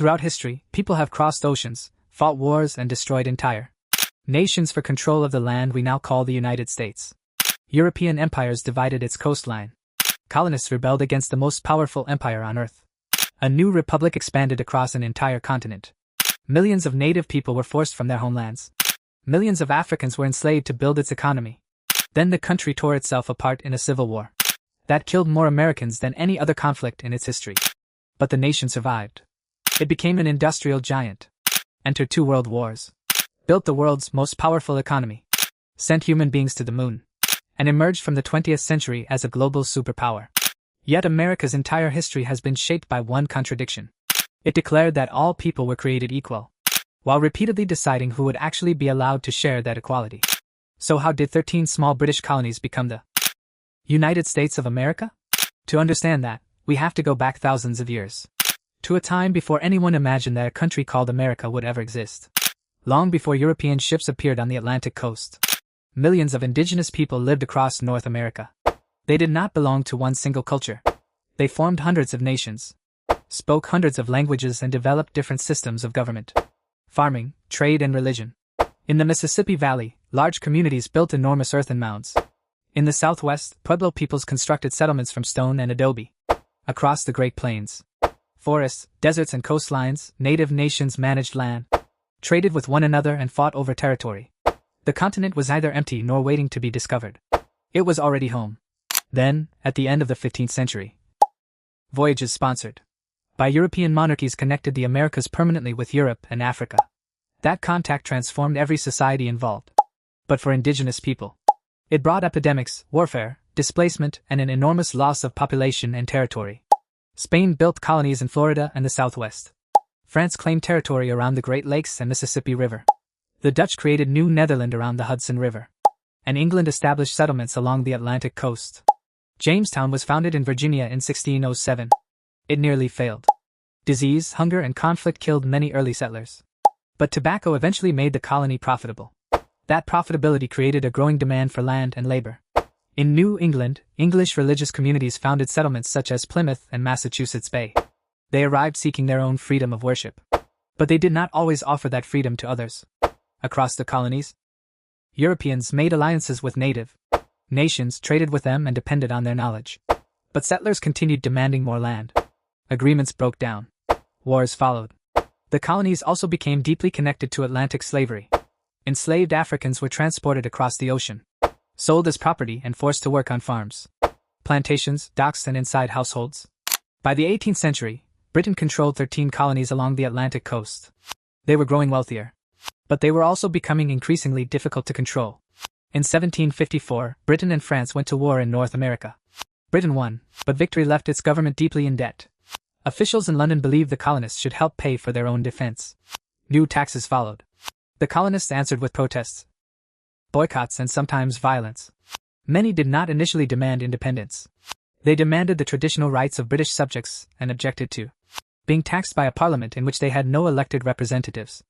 Throughout history, people have crossed oceans, fought wars, and destroyed entire nations for control of the land we now call the United States. European empires divided its coastline. Colonists rebelled against the most powerful empire on Earth. A new republic expanded across an entire continent. Millions of native people were forced from their homelands. Millions of Africans were enslaved to build its economy. Then the country tore itself apart in a civil war that killed more Americans than any other conflict in its history. But the nation survived. It became an industrial giant. Entered 2 world wars. Built the world's most powerful economy. Sent human beings to the moon. And emerged from the 20th century as a global superpower. Yet America's entire history has been shaped by one contradiction. It declared that all people were created equal, while repeatedly deciding who would actually be allowed to share that equality. So how did 13 small British colonies become the United States of America? To understand that, we have to go back thousands of years. To a time before anyone imagined that a country called America would ever exist. Long before European ships appeared on the Atlantic coast. Millions of indigenous people lived across North America. They did not belong to one single culture. They formed hundreds of nations, spoke hundreds of languages, and developed different systems of government, farming, trade, and religion. In the Mississippi Valley, large communities built enormous earthen mounds. In the Southwest, Pueblo peoples constructed settlements from stone and adobe. Across the Great Plains, forests, deserts, and coastlines, native nations managed land, traded with one another, and fought over territory. The continent was neither empty nor waiting to be discovered. It was already home. Then, at the end of the 15th century, voyages sponsored by European monarchies connected the Americas permanently with Europe and Africa. That contact transformed every society involved. But for indigenous people, it brought epidemics, warfare, displacement, and an enormous loss of population and territory. Spain built colonies in Florida and the Southwest. France claimed territory around the Great Lakes and Mississippi River. The Dutch created New Netherland around the Hudson River. And England established settlements along the Atlantic coast. Jamestown was founded in Virginia in 1607. It nearly failed. Disease, hunger, and conflict killed many early settlers. But tobacco eventually made the colony profitable. That profitability created a growing demand for land and labor. In New England, English religious communities founded settlements such as Plymouth and Massachusetts Bay. They arrived seeking their own freedom of worship. But they did not always offer that freedom to others. Across the colonies, Europeans made alliances with native nations, traded with them, and depended on their knowledge. But settlers continued demanding more land. Agreements broke down. Wars followed. The colonies also became deeply connected to Atlantic slavery. Enslaved Africans were transported across the ocean, sold as property, and forced to work on farms, plantations, docks, and inside households. By the 18th century, Britain controlled 13 colonies along the Atlantic coast. They were growing wealthier. But they were also becoming increasingly difficult to control. In 1754, Britain and France went to war in North America. Britain won, but victory left its government deeply in debt. Officials in London believed the colonists should help pay for their own defense. New taxes followed. The colonists answered with protests, boycotts, and sometimes violence. Many did not initially demand independence. They demanded the traditional rights of British subjects and objected to being taxed by a parliament in which they had no elected representatives.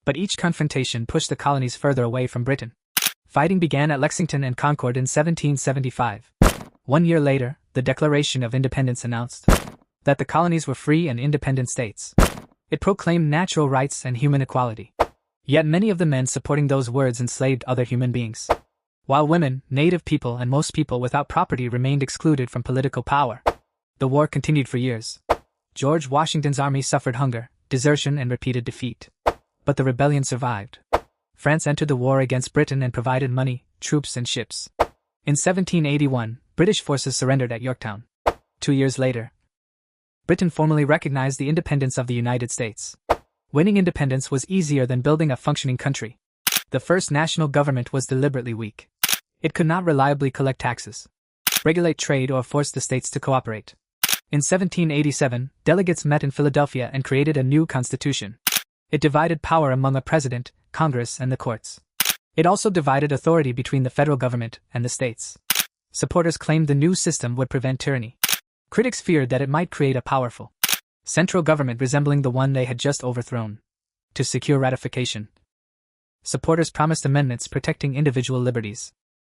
But each confrontation pushed the colonies further away from Britain. Fighting began at Lexington and Concord in 1775. 1 year later, the Declaration of Independence announced that the colonies were free and independent states. It proclaimed natural rights and human equality. Yet many of the men supporting those words enslaved other human beings. While women, native people, and most people without property remained excluded from political power. The war continued for years. George Washington's army suffered hunger, desertion, and repeated defeat. But the rebellion survived. France entered the war against Britain and provided money, troops, and ships. In 1781, British forces surrendered at Yorktown. 2 years later, Britain formally recognized the independence of the United States. Winning independence was easier than building a functioning country. The first national government was deliberately weak. It could not reliably collect taxes, regulate trade, or force the states to cooperate. In 1787, delegates met in Philadelphia and created a new constitution. It divided power among a president, Congress, and the courts. It also divided authority between the federal government and the states. Supporters claimed the new system would prevent tyranny. Critics feared that it might create a powerful central government resembling the one they had just overthrown. To secure ratification, supporters promised amendments protecting individual liberties.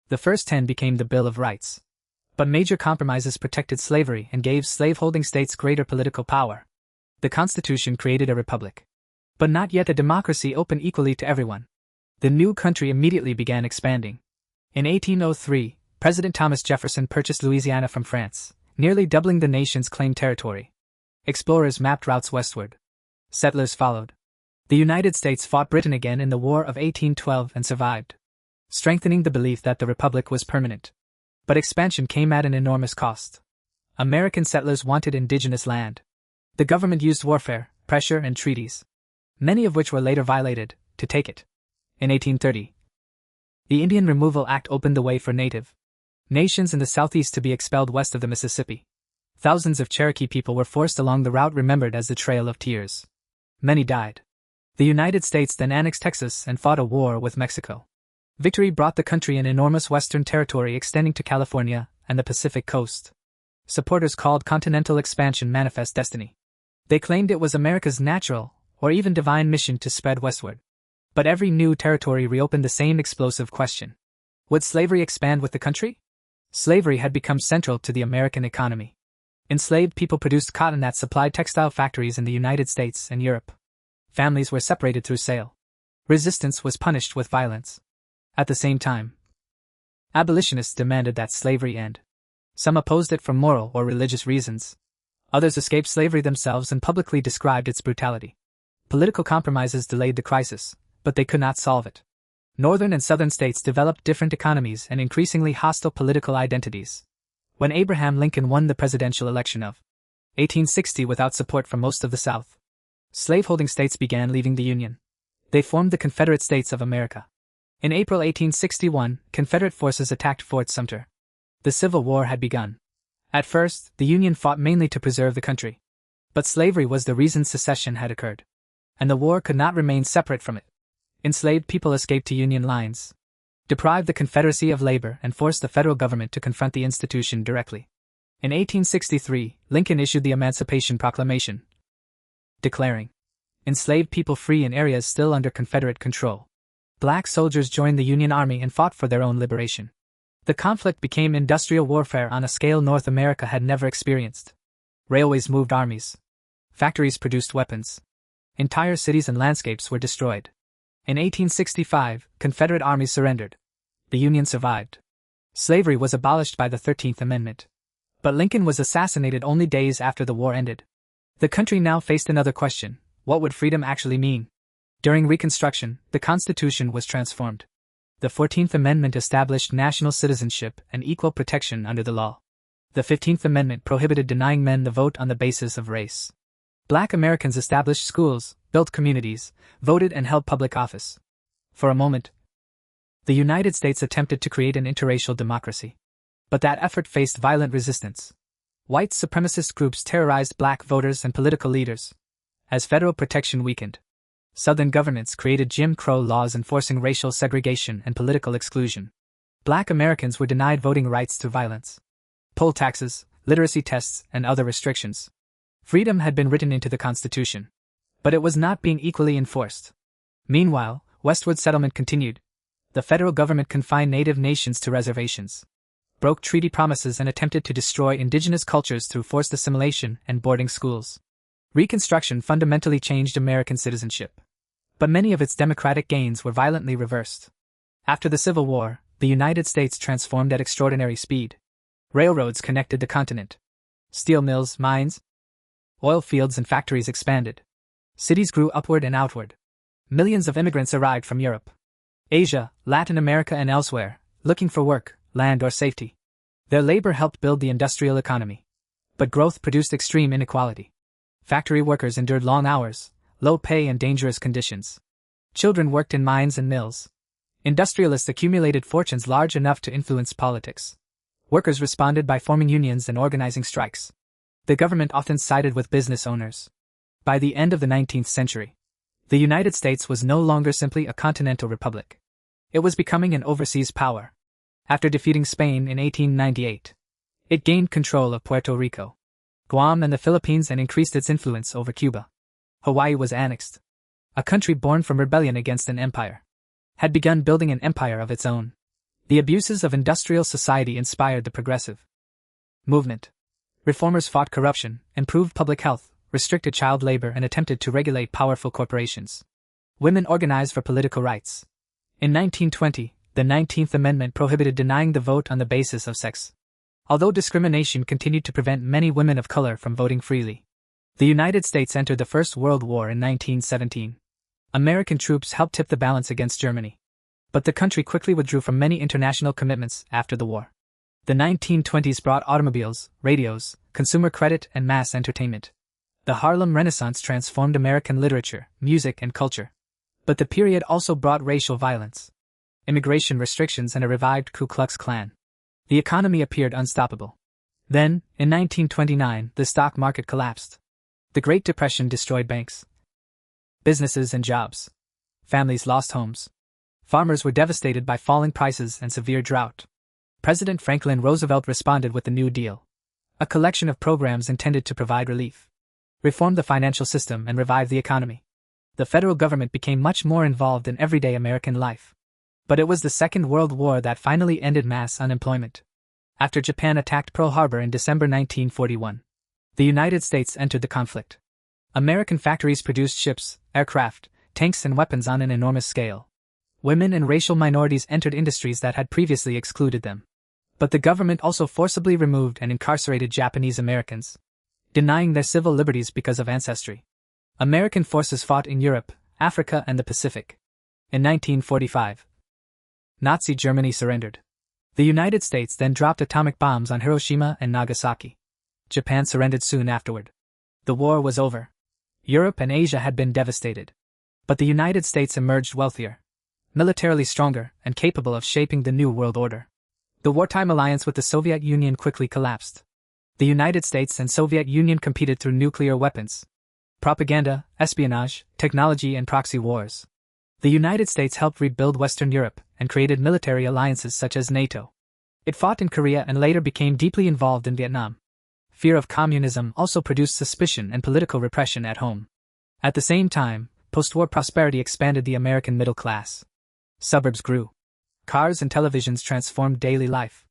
The first 10 became the Bill of Rights. But major compromises protected slavery and gave slaveholding states greater political power. The Constitution created a republic. But not yet a democracy open equally to everyone. The new country immediately began expanding. In 1803, President Thomas Jefferson purchased Louisiana from France, nearly doubling the nation's claimed territory. Explorers mapped routes westward. Settlers followed. The United States fought Britain again in the War of 1812 and survived, strengthening the belief that the republic was permanent. But expansion came at an enormous cost. American settlers wanted indigenous land. The government used warfare, pressure, and treaties, many of which were later violated, to take it. In 1830, the Indian Removal Act opened the way for native nations in the Southeast to be expelled west of the Mississippi. Thousands of Cherokee people were forced along the route remembered as the Trail of Tears. Many died. The United States then annexed Texas and fought a war with Mexico. Victory brought the country an enormous western territory extending to California and the Pacific coast. Supporters called continental expansion manifest destiny. They claimed it was America's natural, or even divine mission to spread westward. But every new territory reopened the same explosive question. Would slavery expand with the country? Slavery had become central to the American economy. Enslaved people produced cotton that supplied textile factories in the United States and Europe. Families were separated through sale. Resistance was punished with violence. At the same time, abolitionists demanded that slavery end. Some opposed it for moral or religious reasons. Others escaped slavery themselves and publicly described its brutality. Political compromises delayed the crisis, but they could not solve it. Northern and southern states developed different economies and increasingly hostile political identities. When Abraham Lincoln won the presidential election of 1860 without support from most of the South, slaveholding states began leaving the Union. They formed the Confederate States of America. In April 1861, Confederate forces attacked Fort Sumter. The Civil War had begun. At first, the Union fought mainly to preserve the country. But slavery was the reason secession had occurred. And the war could not remain separate from it. Enslaved people escaped to Union lines, deprived the Confederacy of labor, and forced the federal government to confront the institution directly. In 1863, Lincoln issued the Emancipation Proclamation, declaring enslaved people free in areas still under Confederate control. Black soldiers joined the Union Army and fought for their own liberation. The conflict became industrial warfare on a scale North America had never experienced. Railways moved armies. Factories produced weapons. Entire cities and landscapes were destroyed. In 1865, Confederate armies surrendered. The Union survived. Slavery was abolished by the 13th Amendment. But Lincoln was assassinated only days after the war ended. The country now faced another question: what would freedom actually mean? During Reconstruction, the Constitution was transformed. The 14th Amendment established national citizenship and equal protection under the law. The 15th Amendment prohibited denying men the vote on the basis of race. Black Americans established schools, built communities, voted, and held public office. For a moment, the United States attempted to create an interracial democracy. But that effort faced violent resistance. White supremacist groups terrorized black voters and political leaders. As federal protection weakened, Southern governments created Jim Crow laws enforcing racial segregation and political exclusion. Black Americans were denied voting rights through violence, poll taxes, literacy tests, and other restrictions. Freedom had been written into the Constitution, but it was not being equally enforced. Meanwhile, westward settlement continued. The federal government confined native nations to reservations, broke treaty promises, and attempted to destroy indigenous cultures through forced assimilation and boarding schools. Reconstruction fundamentally changed American citizenship, but many of its democratic gains were violently reversed. After the Civil War, the United States transformed at extraordinary speed. Railroads connected the continent. Steel mills, mines, oil fields, and factories expanded. Cities grew upward and outward. Millions of immigrants arrived from Europe, Asia, Latin America, and elsewhere, looking for work, land, or safety. Their labor helped build the industrial economy. But growth produced extreme inequality. Factory workers endured long hours, low pay, and dangerous conditions. Children worked in mines and mills. Industrialists accumulated fortunes large enough to influence politics. Workers responded by forming unions and organizing strikes. The government often sided with business owners. By the end of the 19th century, the United States was no longer simply a continental republic. It was becoming an overseas power. After defeating Spain in 1898, it gained control of Puerto Rico, Guam, and the Philippines, and increased its influence over Cuba. Hawaii was annexed. A country born from rebellion against an empire had begun building an empire of its own. The abuses of industrial society inspired the progressive movement. Reformers fought corruption, improved public health, restricted child labor and attempted to regulate powerful corporations. Women organized for political rights. In 1920, the 19th Amendment prohibited denying the vote on the basis of sex. Although discrimination continued to prevent many women of color from voting freely. The United States entered the First World War in 1917. American troops helped tip the balance against Germany. But the country quickly withdrew from many international commitments after the war. The 1920s brought automobiles, radios, consumer credit, and mass entertainment. The Harlem Renaissance transformed American literature, music, and culture. But the period also brought racial violence, immigration restrictions, and a revived Ku Klux Klan. The economy appeared unstoppable. Then, in 1929, the stock market collapsed. The Great Depression destroyed banks, businesses, and jobs. Families lost homes. Farmers were devastated by falling prices and severe drought. President Franklin Roosevelt responded with the New Deal, a collection of programs intended to provide relief, reform the financial system, and revive the economy. The federal government became much more involved in everyday American life. But it was the Second World War that finally ended mass unemployment. After Japan attacked Pearl Harbor in December 1941, the United States entered the conflict. American factories produced ships, aircraft, tanks, and weapons on an enormous scale. Women and racial minorities entered industries that had previously excluded them. But the government also forcibly removed and incarcerated Japanese Americans, denying their civil liberties because of ancestry. American forces fought in Europe, Africa, and the Pacific. In 1945, Nazi Germany surrendered. The United States then dropped atomic bombs on Hiroshima and Nagasaki. Japan surrendered soon afterward. The war was over. Europe and Asia had been devastated. But the United States emerged wealthier, militarily stronger, and capable of shaping the new world order. The wartime alliance with the Soviet Union quickly collapsed. The United States and Soviet Union competed through nuclear weapons, propaganda, espionage, technology, and proxy wars. The United States helped rebuild Western Europe and created military alliances such as NATO. It fought in Korea and later became deeply involved in Vietnam. Fear of communism also produced suspicion and political repression at home. At the same time, post-war prosperity expanded the American middle class. Suburbs grew. Cars and televisions transformed daily life.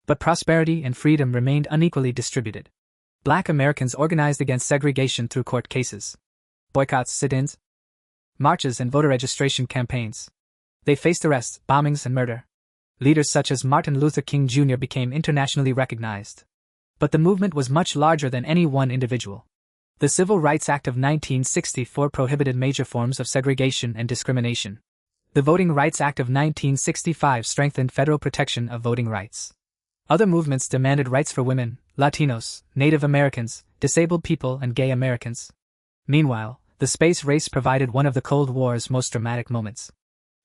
But prosperity and freedom remained unequally distributed. Black Americans organized against segregation through court cases, boycotts, sit-ins, marches, and voter registration campaigns. They faced arrests, bombings, and murder. Leaders such as Martin Luther King Jr. became internationally recognized. But the movement was much larger than any one individual. The Civil Rights Act of 1964 prohibited major forms of segregation and discrimination. The Voting Rights Act of 1965 strengthened federal protection of voting rights. Other movements demanded rights for women, Latinos, Native Americans, disabled people, and gay Americans. Meanwhile, the space race provided one of the Cold War's most dramatic moments.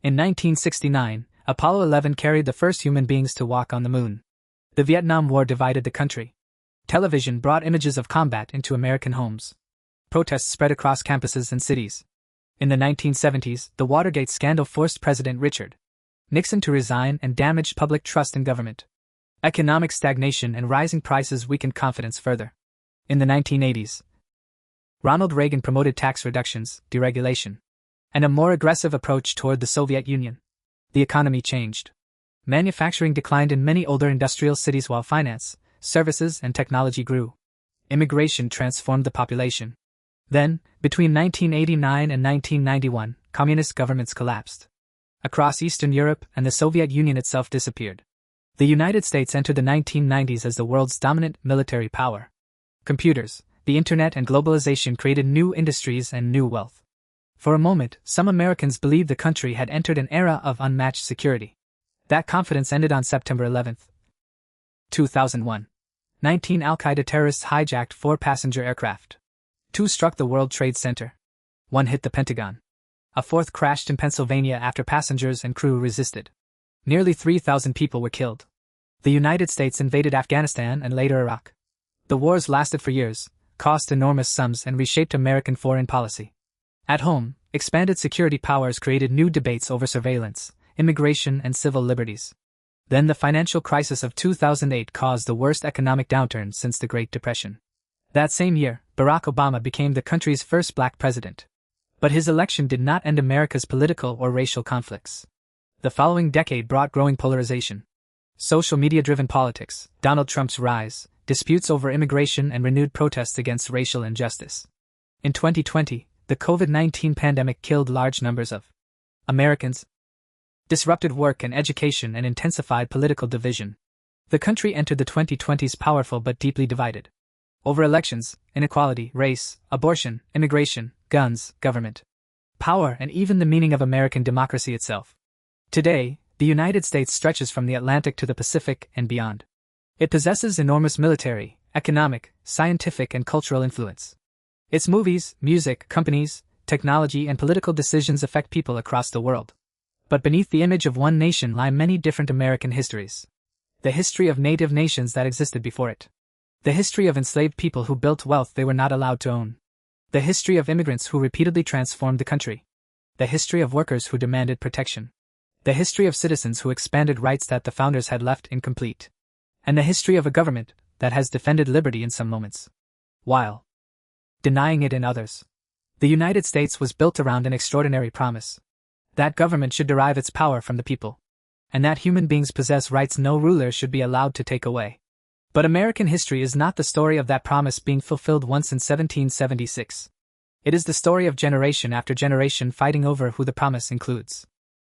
In 1969, Apollo 11 carried the first human beings to walk on the moon. The Vietnam War divided the country. Television brought images of combat into American homes. Protests spread across campuses and cities. In the 1970s, the Watergate scandal forced President Richard Nixon to resign and damaged public trust in government. Economic stagnation and rising prices weakened confidence further. In the 1980s, Ronald Reagan promoted tax reductions, deregulation, and a more aggressive approach toward the Soviet Union. The economy changed. Manufacturing declined in many older industrial cities while finance, services, and technology grew. Immigration transformed the population. Then, between 1989 and 1991, communist governments collapsed. Across Eastern Europe and the Soviet Union itself disappeared. The United States entered the 1990s as the world's dominant military power. Computers, the internet, and globalization created new industries and new wealth. For a moment, some Americans believed the country had entered an era of unmatched security. That confidence ended on September 11, 2001. 19 Al-Qaeda terrorists hijacked 4 passenger aircraft. 2 struck the World Trade Center. 1 hit the Pentagon. A 4th crashed in Pennsylvania after passengers and crew resisted. Nearly 3,000 people were killed. The United States invaded Afghanistan and later Iraq. The wars lasted for years, cost enormous sums, and reshaped American foreign policy. At home, expanded security powers created new debates over surveillance, immigration, and civil liberties. Then the financial crisis of 2008 caused the worst economic downturn since the Great Depression. That same year, Barack Obama became the country's first black president. But his election did not end America's political or racial conflicts. The following decade brought growing polarization. Social media-driven politics, Donald Trump's rise, disputes over immigration, and renewed protests against racial injustice. In 2020, the COVID-19 pandemic killed large numbers of Americans, disrupted work and education, and intensified political division. The country entered the 2020s powerful but deeply divided. Over elections, inequality, race, abortion, immigration, guns, government, power, and even the meaning of American democracy itself. Today, the United States stretches from the Atlantic to the Pacific and beyond. It possesses enormous military, economic, scientific, and cultural influence. Its movies, music, companies, technology, and political decisions affect people across the world. But beneath the image of one nation lie many different American histories. The history of native nations that existed before it. The history of enslaved people who built wealth they were not allowed to own. The history of immigrants who repeatedly transformed the country. The history of workers who demanded protection. The history of citizens who expanded rights that the founders had left incomplete. And the history of a government that has defended liberty in some moments, while denying it in others. The United States was built around an extraordinary promise. That government should derive its power from the people. And that human beings possess rights no ruler should be allowed to take away. But American history is not the story of that promise being fulfilled once in 1776. It is the story of generation after generation fighting over who the promise includes.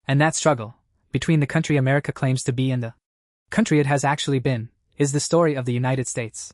And that struggle, between the country America claims to be and the country it has actually been, is the story of the United States.